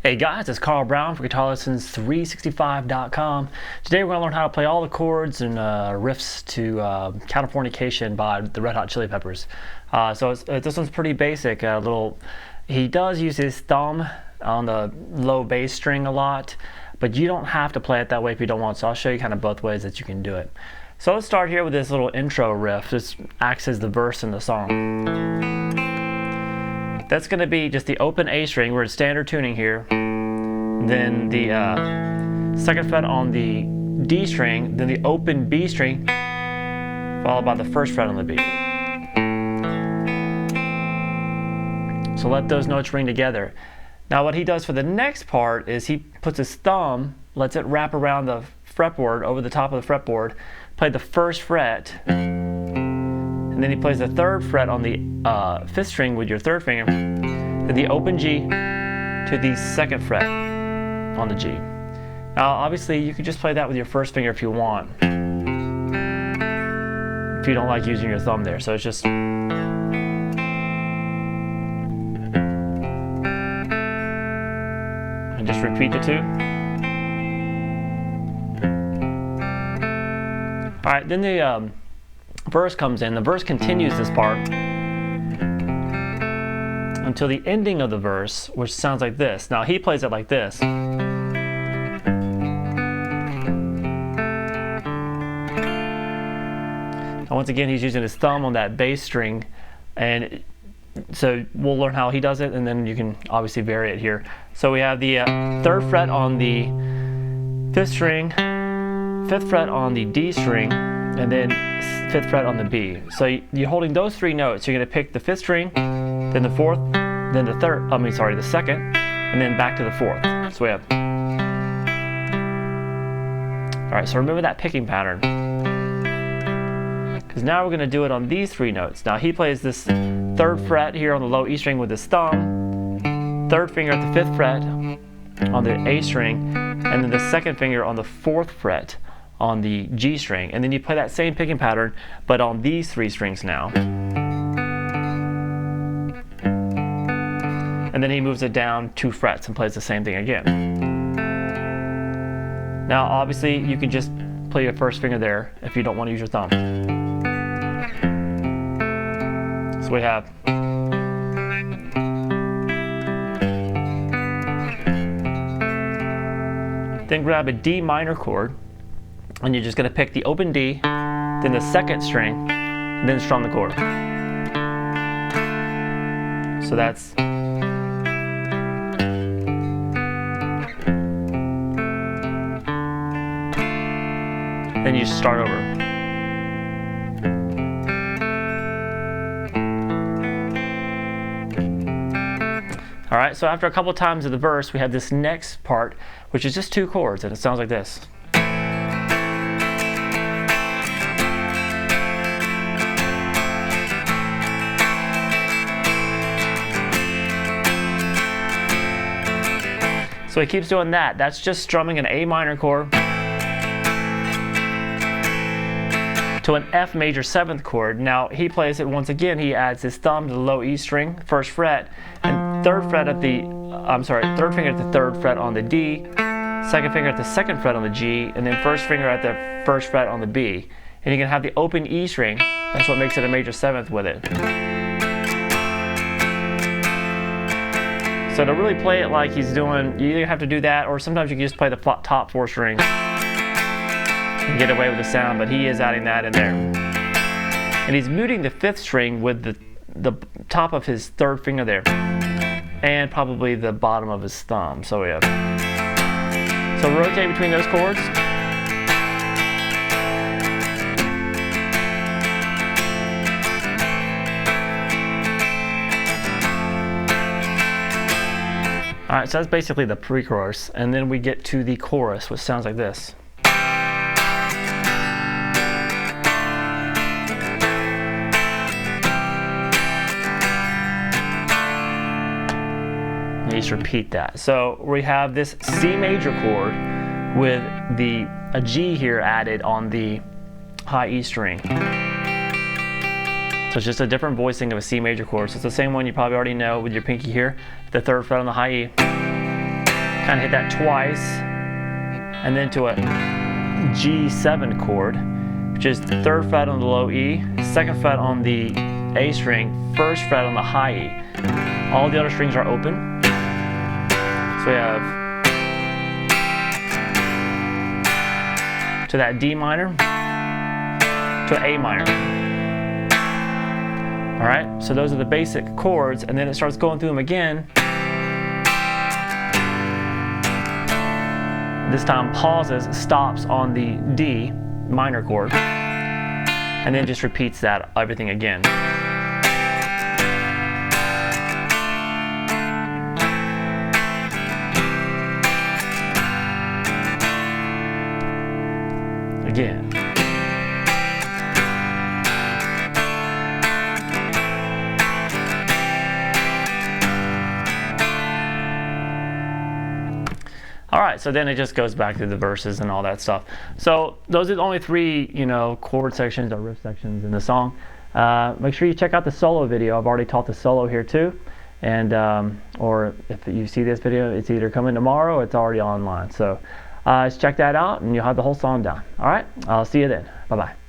Hey guys, it's Carl Brown for GuitarLessons365.com. Today we're going to learn how to play all the chords and riffs to Californication by the Red Hot Chili Peppers. This one's pretty basic. He does use his thumb on the low bass string a lot, but you don't have to play it that way if you don't want. So I'll show you kind of both ways that you can do it. So let's start here with this little intro riff. This acts as the verse in the song. That's going to be just the open A string. We're in standard tuning here. Then the second fret on the D string, then the open B string, followed by the first fret on the B. So let those notes ring together. Now what he does for the next part is he puts his thumb, lets it wrap around the fretboard, over the top of the fretboard, play the first fret, and then he plays the third fret on the fifth string with your third finger, then the open G to the second fret on the G. Now obviously you can just play that with your first finger if you want, if you don't like using your thumb there. So it's just, and just repeat the two. Alright, then the verse comes in. The verse continues this part until the ending of the verse, which sounds like this. Now he plays it like this. Now once again, he's using his thumb on that bass string, and so we'll learn how he does it, and then you can obviously vary it here. So we have the third fret on the fifth string, fifth fret on the D string, and then fifth fret on the B. So you're holding those three notes. You're going to pick the fifth string, then the fourth, then the third, the second, and then back to the fourth. So we have, alright, so remember that picking pattern, because now we're going to do it on these three notes. Now he plays this third fret here on the low E string with his thumb, third finger at the fifth fret on the A string, and then the second finger on the fourth fret on the G string, and then you play that same picking pattern but on these three strings now. And then he moves it down 2 frets and plays the same thing again. Now obviously you can just play your first finger there if you don't want to use your thumb. So we have, then grab a D minor chord, and you're just going to pick the open D, then the second string, and then strum the chord. So that's, then you start over. Alright, so after a couple times of the verse, we have this next part, which is just 2 chords, and it sounds like this. So he keeps doing that. That's just strumming an A minor chord to an F major 7th chord. Now he plays it once again. He adds his thumb to the low E string, first fret, and third finger at the third fret on the D, second finger at the second fret on the G, and then first finger at the first fret on the B. And you can have the open E string. That's what makes it a major 7th with it. So to really play it like he's doing, you either have to do that, or sometimes you can just play the top 4 strings and get away with the sound, but he is adding that in there. And he's muting the 5th string with the top of his third finger there, and probably the bottom of his thumb. So we have, so rotate between those chords. Alright, so that's basically the pre-chorus, and then we get to the chorus, which sounds like this. And you just repeat that. So we have this C major chord with a G here added on the high E string. So it's just a different voicing of a C major chord. So it's the same one you probably already know with your pinky here, the third fret on the high E. kind of hit that twice, and then to a G7 chord, which is the 3rd fret on the low E, 2nd fret on the A string, 1st fret on the high E. All the other strings are open. So we have to that D minor, to an A minor. All right, so those are the basic chords, and then it starts going through them again. This time pauses, stops on the D minor chord, and then just repeats that everything again. Again. All right, so then it just goes back to the verses and all that stuff. So those are the only 3, chord sections or riff sections in the song. Make sure you check out the solo video. I've already taught the solo here too. And or if you see this video, it's either coming tomorrow or it's already online. So just check that out and you'll have the whole song down. All right, I'll see you then. Bye-bye.